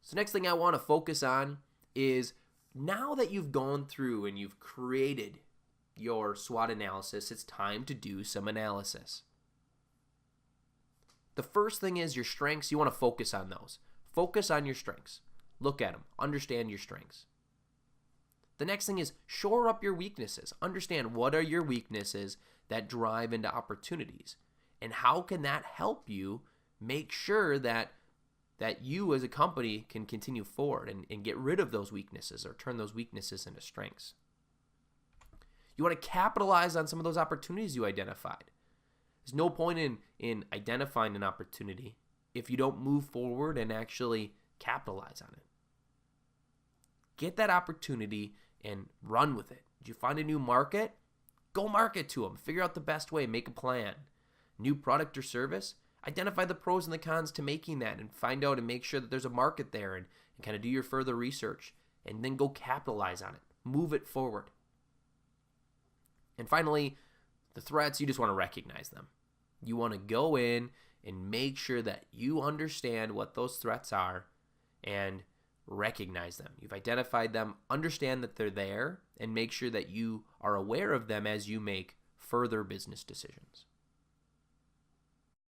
So next thing I want to focus on is, now that you've gone through and you've created your SWOT analysis, it's time to do some analysis. The first thing is your strengths. You want to focus on those. Focus on your strengths. Look at them. Understand your strengths. The next thing is shore up your weaknesses. Understand what are your weaknesses that drive into opportunities, and how can that help you make sure that you as a company can continue forward and get rid of those weaknesses or turn those weaknesses into strengths. You want to capitalize on some of those opportunities you identified. There's no point in identifying an opportunity if you don't move forward and actually capitalize on it. Get that opportunity and run with it. Did you find a new market? Go market to them. Figure out the best way. Make a plan. New product or service? Identify the pros and the cons to making that and find out and make sure that there's a market there, and kind of do your further research and then go capitalize on it. Move it forward. And finally, the threats, you just want to recognize them. You want to go in and make sure that you understand what those threats are and recognize them. You've identified them, understand that they're there, and make sure that you are aware of them as you make further business decisions.